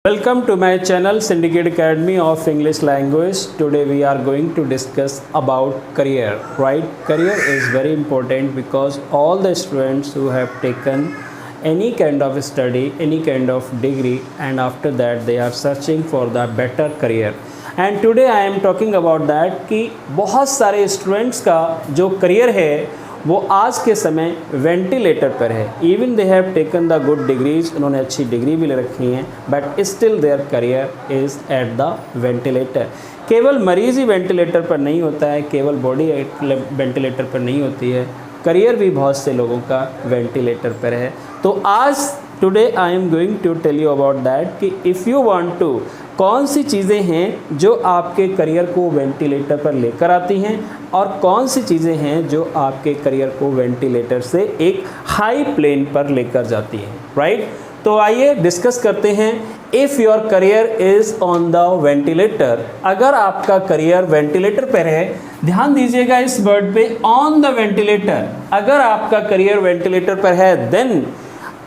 Welcome to my channel Syndicate Academy of English Language. Today we are going to discuss about career, right? Career is very important because all the students who have taken any kind of study, any kind of degree, and after that they are searching for the better career. And today I am talking about that कि बहुत सारे students का जो career है वो आज के समय वेंटिलेटर पर है. Even they have taken the good degrees, उन्होंने अच्छी डिग्री भी ले रखी हैं, but still there career is at the ventilator. केवल मरीज़ ही वेंटिलेटर पर नहीं होता है, केवल बॉडी वेंटिलेटर पर नहीं होती है, करियर भी बहुत से लोगों का वेंटिलेटर पर है. तो आज today I am going to tell you about that कि इफ़ यू वांट टू, कौन सी चीज़ें हैं जो आपके करियर को वेंटिलेटर पर लेकर आती हैं और कौन सी चीज़ें हैं जो आपके करियर को वेंटिलेटर से एक हाई प्लेन पर लेकर जाती हैं, राइट? तो आइए डिस्कस करते हैं. If your career is on the ventilator, अगर आपका करियर वेंटिलेटर पर है, ध्यान दीजिएगा इस वर्ड पे, ऑन द वेंटिलेटर. अगर आपका करियर वेंटिलेटर पर है देन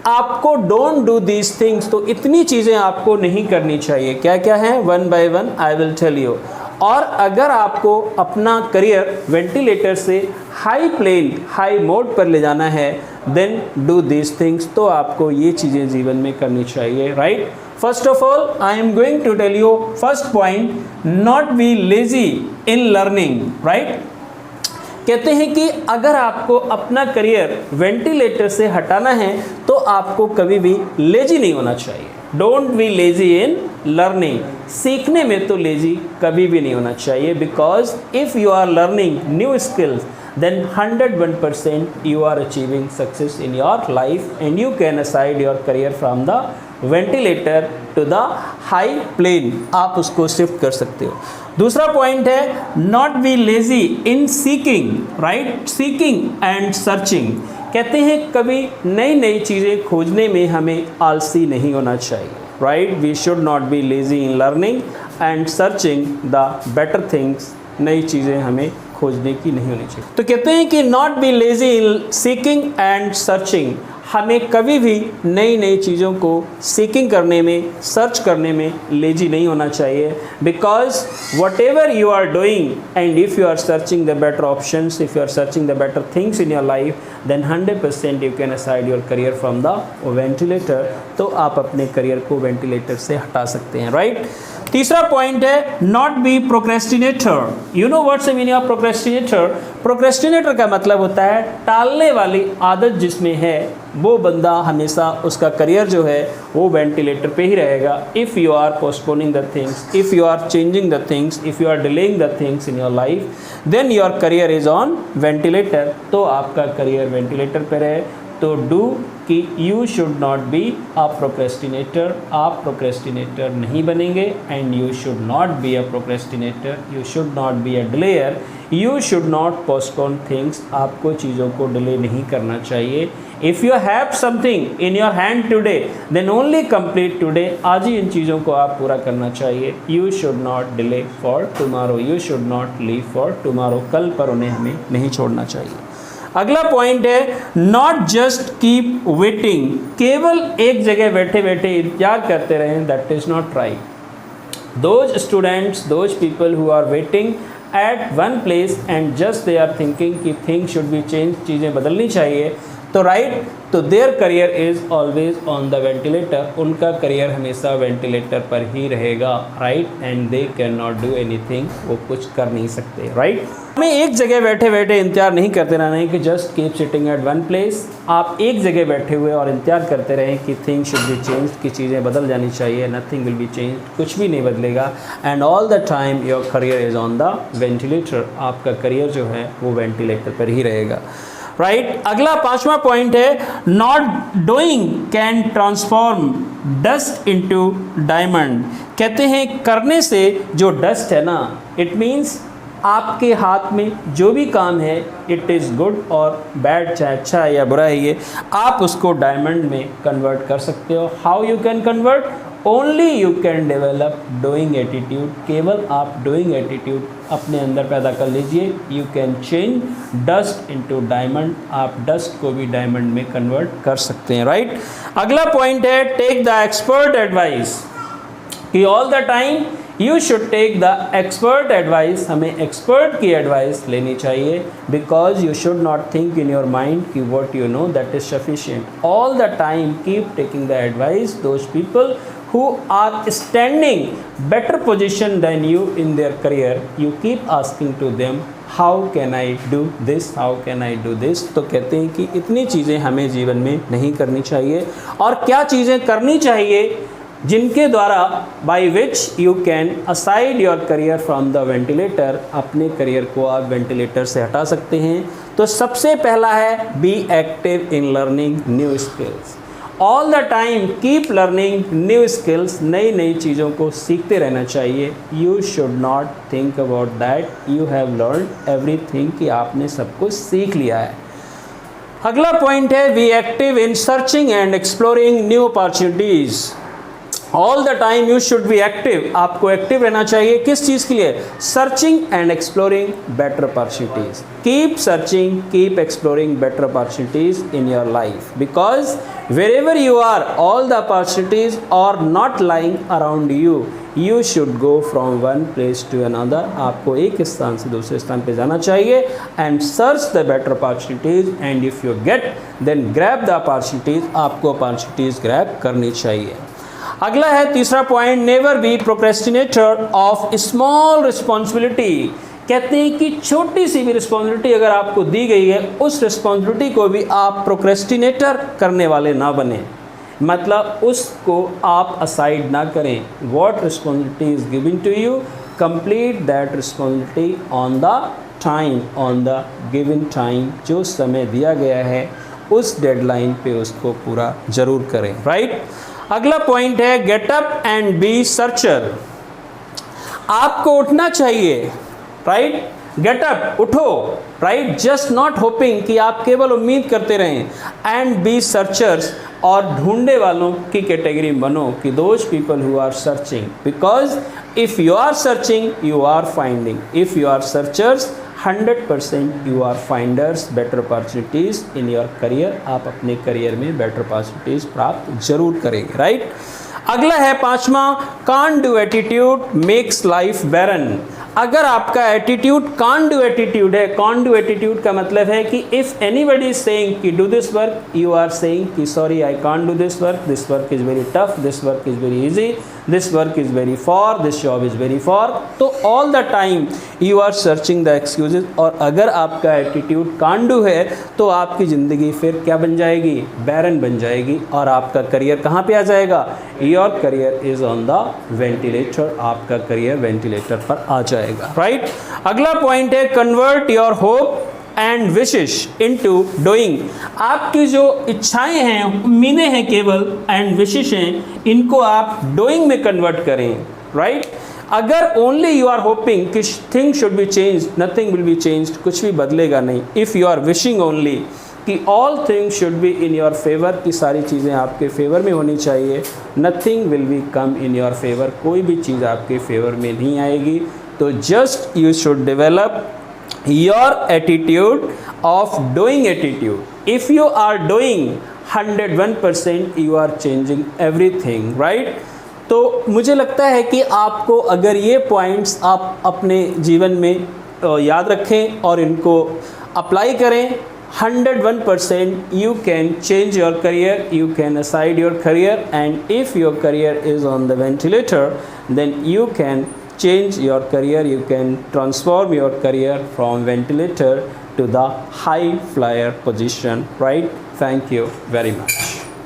आपको डोंट डू दीज थिंग्स, तो इतनी चीज़ें आपको नहीं करनी चाहिए. क्या क्या है? One by one I will tell you. और अगर आपको अपना करियर वेंटिलेटर से हाई प्लेन, हाई मोड पर ले जाना है देन डू दीज थिंग्स, तो आपको ये चीज़ें जीवन में करनी चाहिए, right? First of all I am going to tell you first point, not be lazy in learning, right? कहते हैं कि अगर आपको अपना करियर वेंटिलेटर से हटाना है तो आपको कभी भी लेजी नहीं होना चाहिए. Don't be lazy in learning. सीखने में तो लेजी कभी भी नहीं होना चाहिए, because if you are learning new skills then 101% you are achieving success in your life and you can aside your career from the ventilator to the high plane. आप उसको शिफ्ट कर सकते हो. दूसरा पॉइंट है not be lazy in seeking, right? Seeking and searching. कहते हैं कभी नई नई चीज़ें खोजने में हमें आलसी नहीं होना चाहिए, right? We should not be lazy in learning and searching the better things. नई चीज़ें हमें खोजने की नहीं होनी चाहिए. तो कहते हैं कि not be lazy in seeking and searching. हमें कभी भी नई नई चीज़ों को सीकिंग करने में, सर्च करने में लेजी नहीं होना चाहिए, because whatever you are doing and if you are searching the better options, if you are searching the better things in your life then 100% you can aside your career from the ventilator. तो आप अपने career को ventilator से हटा सकते हैं, right? तीसरा point है not be procrastinator. You know what's the meaning of procrastinator? Procrastinator का मतलब होता है टालने वाली आदत जिसमें है वो बंदा हमेशा उसका करियर जो है वो वेंटिलेटर पे ही रहेगा. If you are postponing the things, if you are changing the things, if you are delaying the things in your life then your career is on ventilator. तो आपका करियर वेंटिलेटर पर है. तो डू कि you should not be a procrastinator. आप procrastinator नहीं बनेंगे and you should not be a procrastinator. You should not be a delayer. You should not postpone things. आपको चीज़ों को डिले नहीं करना चाहिए. If you have something in your hand today then only complete today. आज ही इन चीज़ों को आप पूरा करना चाहिए. You should not delay for tomorrow. You should not leave for tomorrow. कल पर उन्हें हमें नहीं छोड़ना चाहिए. अगला पॉइंट है नॉट जस्ट कीप वेटिंग. केवल एक जगह बैठे बैठे इंतजार करते रहें, that is not right. Those students, those people who are waiting at one place and just they are thinking कि थिंग शुड बी चेंज, चीज़ें बदलनी चाहिए, तो राइट, तो their career is always on the ventilator. उनका career हमेशा ventilator पर ही रहेगा, right? And they can not do anything. वो कुछ कर नहीं सकते, राइट? हमें एक जगह बैठे बैठे इंतजार नहीं करते रहना है कि just keep sitting at one place. आप एक जगह बैठे हुए और इंतजार करते रहें कि थिंग शुड बी चेंज, की चीज़ें बदल जानी चाहिए. Nothing will be change. कुछ भी नहीं बदलेगा. And all the time your career is on the ventilator. आपका करियर जो है वो वेंटिलेटर पर ही रहेगा, राइट? अगला पांचवा पॉइंट है not doing can transform dust into diamond. कहते हैं करने से जो डस्ट है ना, इट मीन्स आपके हाथ में जो भी काम है, इट इज़ गुड और बैड, चाहे अच्छा है या बुरा है, ये आप उसको डायमंड में कन्वर्ट कर सकते हो. How you can convert? Only you can develop doing attitude. केवल आप डूइंग एटीट्यूड अपने अंदर पैदा कर लीजिए. You can change dust into diamond. आप डस्ट को भी डायमंड में कन्वर्ट कर सकते हैं, राइट? अगला पॉइंट है टेक द एक्सपर्ट एडवाइस. कि all the time you should take the expert advice, हमें एक्सपर्ट की एडवाइस लेनी चाहिए, because you should not think in your mind कि what you know that is sufficient. All the time keep taking the advice those people who are standing better position than you in their career, you keep asking to them how can I do this, how can I do this। तो कहते हैं कि इतनी चीज़ें हमें जीवन में नहीं करनी चाहिए, और क्या चीज़ें करनी चाहिए जिनके द्वारा by which you can aside your career from the ventilator, अपने करियर को आप वेंटिलेटर से हटा सकते हैं। तो सबसे पहला है be active in learning new skills. All the time keep learning new skills, नई नई चीज़ों को सीखते रहना चाहिए। You should not think about that you have learn everything, कि आपने सब कुछ सीख लिया है। अगला पॉइंट है be active in searching and exploring new opportunities. All the time you should be active, आपको एक्टिव रहना चाहिए किस चीज़ के लिए? Searching and exploring better opportunities. Keep searching, keep exploring better opportunities in your life, because wherever you are, all the opportunities are not lying around you, you should go from one place to another। आपको एक स्थान से दूसरे स्थान पे जाना चाहिए, and search the better opportunities, and if you get then grab the opportunities, आपको opportunities grab करनी चाहिए। अगला है तीसरा point, never be procrastinator of small responsibility. कहते हैं कि छोटी सी भी रिस्पॉन्सिबिलिटी अगर आपको दी गई है, उस रिस्पॉन्सिबिलिटी को भी आप प्रोक्रेस्टिनेटर करने वाले ना बने, मतलब उसको आप असाइड ना करें। What responsibility is given to you, complete that responsibility on the time, on the given time. जो समय दिया गया है उस डेडलाइन पे उसको पूरा ज़रूर करें, राइट। अगला पॉइंट है get up and be searcher. आपको उठना चाहिए, राइट, गेट अप, उठो, राइट, जस्ट नॉट होपिंग कि आप केवल उम्मीद करते रहें, एंड बी सर्चर्स, और ढूंढने वालों की कैटेगरी बनो, कि those people who are searching, because if you are searching you are finding, if you are searchers 100% you are finders better opportunities in your career. आप अपने करियर में बेटर अपॉर्चुनिटीज़ प्राप्त जरूर करेंगे, राइट। अगला है पांचवा, कान डू एटीट्यूड मेक्स लाइफ बैरन। अगर आपका एटीट्यूड कान डू एटीट्यूड है, कान डू एटीट्यूड का मतलब है कि इफ़ एनीबडी इज सेइंग कि do this work, you are saying कि sorry I can't do this work is very tough, this work is very easy, this work is very far, this job is very far. तो all the time you are searching the excuses. और अगर आपका attitude कांडू है तो आपकी ज़िंदगी फिर क्या बन जाएगी? बैरन बन जाएगी, और आपका करियर कहाँ पे आ जाएगा? Your career is on the ventilator, आपका करियर वेंटिलेटर पर आ जाएगा, राइट। अगला पॉइंट है convert your hope and wishes into doing. आपकी जो इच्छाएं हैं, उम्मीदें हैं केवल, एंड विशेष हैं, इनको आप डूइंग में कन्वर्ट करें, राइट। अगर ओनली यू आर होपिंग कि thing should be change, nothing will be change, कुछ भी बदलेगा नहीं। If you are wishing only कि all thing should be in your favour, की सारी चीज़ें आपके फेवर में होनी चाहिए, nothing will be come in your favour, कोई भी चीज़ आपके फेवर में नहीं आएगी। तो just you should develop your attitude of doing attitude. If you are doing 101%, you are changing everything, right? तो मुझे लगता है कि आपको अगर ये पॉइंट्स आप अपने जीवन में याद रखें और इनको अप्लाई करें, 101% you can change your career, you can decide your career, and if your career is on the ventilator, then you can change your career, you can transform your career from ventilator to the high flyer position, right? Thank you very much.